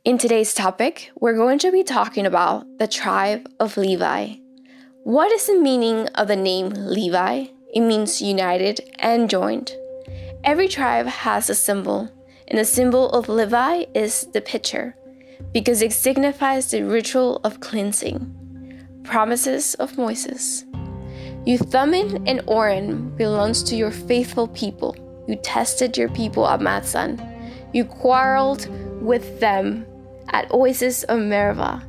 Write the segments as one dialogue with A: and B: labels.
A: In today's topic, we're going to be talking about the tribe of Levi. What is the meaning of the name Levi? It means united and joined. Every tribe has a symbol, and the symbol of Levi is the pitcher, because it signifies the ritual of cleansing. Promises of Moses. You Thummim and Oren belongs to your faithful people. You tested your people at Matzah. You quarreled with them at Oasis of Meribah.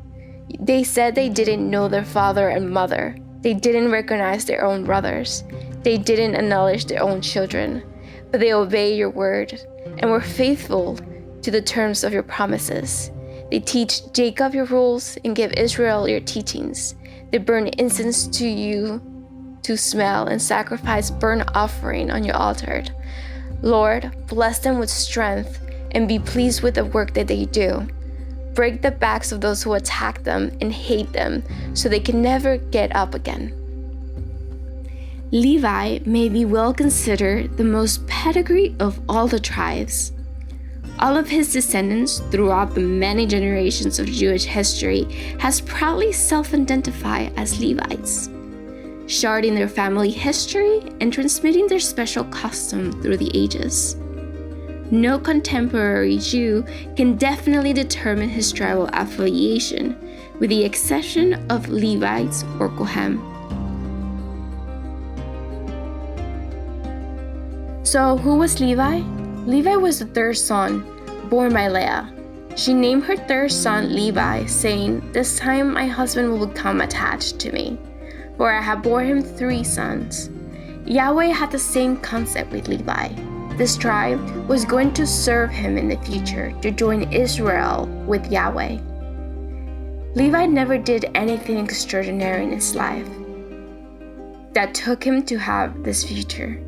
A: They said they didn't know their father and mother. They didn't recognize their own brothers. They didn't acknowledge their own children. But they obeyed your word and were faithful to the terms of your promises. They teach Jacob your rules and give Israel your teachings. They burn incense to you to smell and sacrifice burnt offering on your altar. Lord, bless them with strength and be pleased with the work that they do. Break the backs of those who attack them and hate them so they can never get up again. Levi may be well considered the most pedigree of all the tribes. All of his descendants throughout the many generations of Jewish history has proudly self-identified as Levites, sharding their family history and transmitting their special custom through the ages. No contemporary Jew can definitely determine his tribal affiliation, with the exception of Levites or Kohen. So, who was Levi? Levi was the third son, born by Leah. She named her third son Levi, saying, "This time my husband will become attached to me, for I have borne him 3 sons." Yahweh had the same concept with Levi. This tribe was going to serve him in the future to join Israel with Yahweh. Levi never did anything extraordinary in his life that took him to have this future.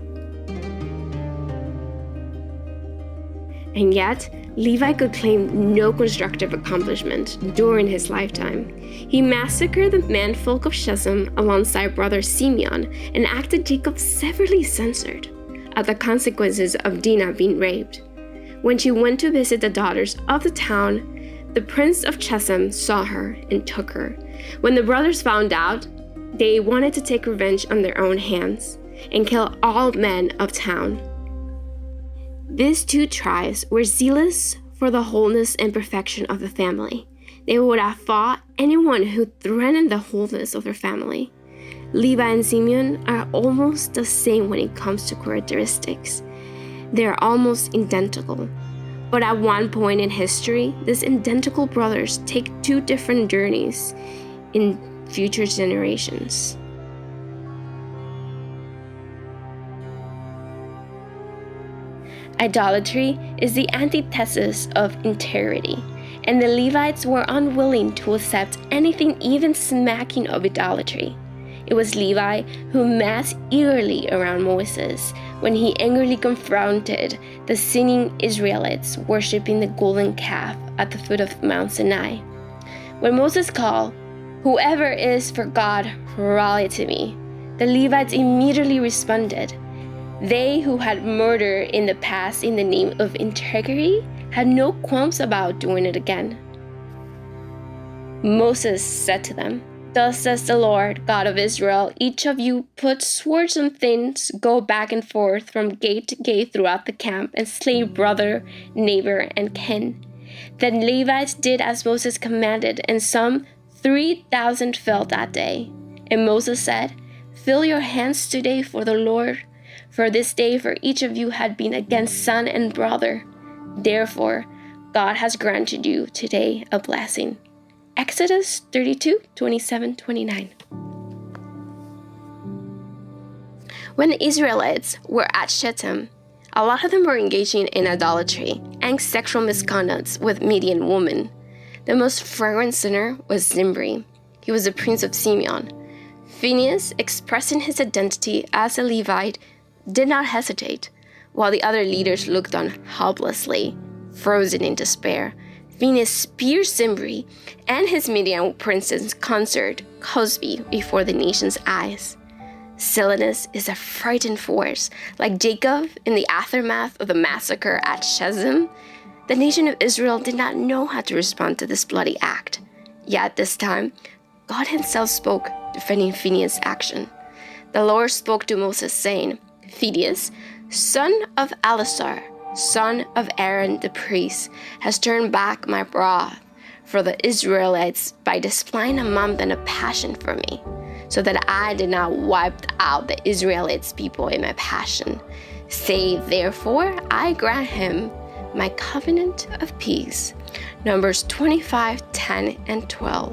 A: And yet, Levi could claim no constructive accomplishment during his lifetime. He massacred the manfolk of Shechem alongside brother Simeon and acted Jacob severely censored at the consequences of Dinah being raped. When she went to visit the daughters of the town, the prince of Shechem saw her and took her. When the brothers found out, they wanted to take revenge on their own hands and kill all men of town. These 2 tribes were zealous for the wholeness and perfection of the family. They would have fought anyone who threatened the wholeness of their family. Levi and Simeon are almost the same when it comes to characteristics. They are almost identical. But at one point in history, these identical brothers take 2 different journeys in future generations. Idolatry is the antithesis of integrity, and the Levites were unwilling to accept anything even smacking of idolatry. It was Levi who massed eagerly around Moses when he angrily confronted the sinning Israelites worshiping the golden calf at the foot of Mount Sinai. When Moses called, "Whoever is for God, rally to me," the Levites immediately responded. They who had murdered in the past in the name of integrity had no qualms about doing it again. Moses said to them, "Thus says the Lord, God of Israel, each of you put swords on things, go back and forth from gate to gate throughout the camp, and slay brother, neighbor, and kin." Then Levites did as Moses commanded, and some 3,000 fell that day. And Moses said, "Fill your hands today for the Lord, for this day for each of you had been against son and brother. Therefore, God has granted you today a blessing." Exodus 32:27-29. When the Israelites were at Shittim, a lot of them were engaging in idolatry and sexual misconduct with Midian women. The most fragrant sinner was Zimri. He was the prince of Simeon. Phinehas, expressing his identity as a Levite, did not hesitate, while the other leaders looked on helplessly, frozen in despair. Phinehas speared Zimri and his Midian prince's consort Cosbi before the nation's eyes. Silliness is a frightened force. Like Jacob in the aftermath of the massacre at Shechem, The nation of Israel did not know how to respond to this bloody act. Yet at this time, God himself spoke, defending Phinehas' action. The Lord spoke to Moses, saying, "Phinehas, son of Eleazar, son of Aaron the priest, has turned back my wrath for the Israelites by displaying among them a passion for me, so that I did not wipe out the Israelites' people in my passion. Say, therefore, I grant him my covenant of peace." Numbers 25:10 and 12.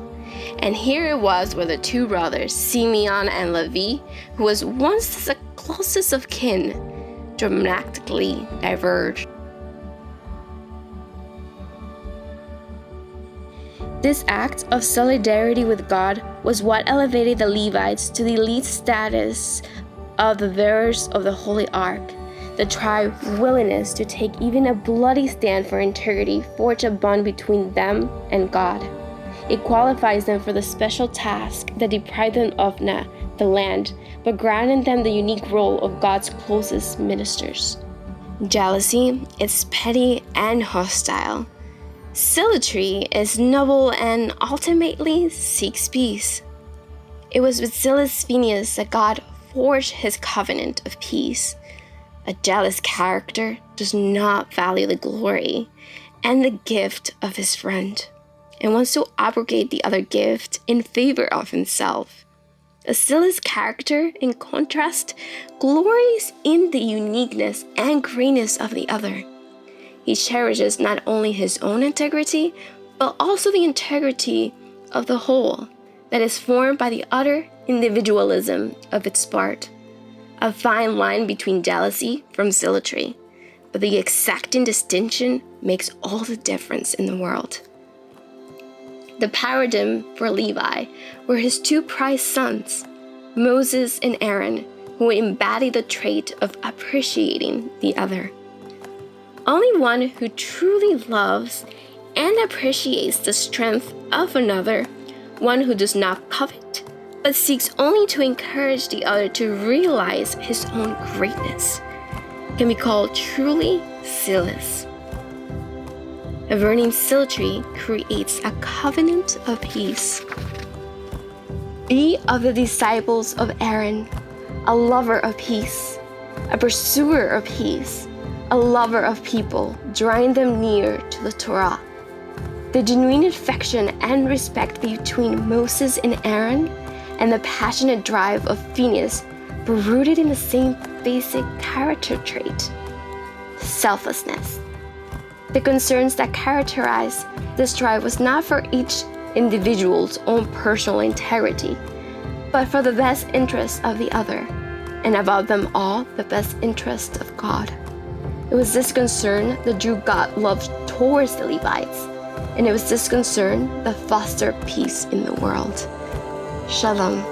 A: And here it was where the two brothers, Simeon and Levi, who was once the closest of kin, dramatically diverged. This act of solidarity with God was what elevated the Levites to the elite status of the bearers of the Holy Ark. The tribe's willingness to take even a bloody stand for integrity forged a bond between them and God. It qualifies them for the special task that deprived them of not the land, but granted them the unique role of God's closest ministers. Jealousy is petty and hostile. Zealotry is noble and ultimately seeks peace. It was with zealous Phinehas that God forged his covenant of peace. A jealous character does not value the glory and the gift of his friend, and wants to abrogate the other gift in favor of himself. A zealous character, in contrast, glories in the uniqueness and greatness of the other. He cherishes not only his own integrity, but also the integrity of the whole that is formed by the utter individualism of its part. A fine line between jealousy from zealotry, but the exacting distinction makes all the difference in the world. The paradigm for Levi were his two prized sons, Moses and Aaron, who embodied the trait of appreciating the other. Only one who truly loves and appreciates the strength of another, one who does not covet, but seeks only to encourage the other to realize his own greatness, can be called truly zealous. A burning zealotry creates a covenant of peace. Be of the disciples of Aaron, a lover of peace, a pursuer of peace, a lover of people, drawing them near to the Torah. The genuine affection and respect between Moses and Aaron and the passionate drive of Phinehas were rooted in the same basic character trait: selflessness. The concerns that characterized this drive was not for each individual's own personal integrity, but for the best interest of the other, and above them all, the best interest of God. It was this concern that drew God's love towards the Levites, and it was this concern that fostered peace in the world. Shalom.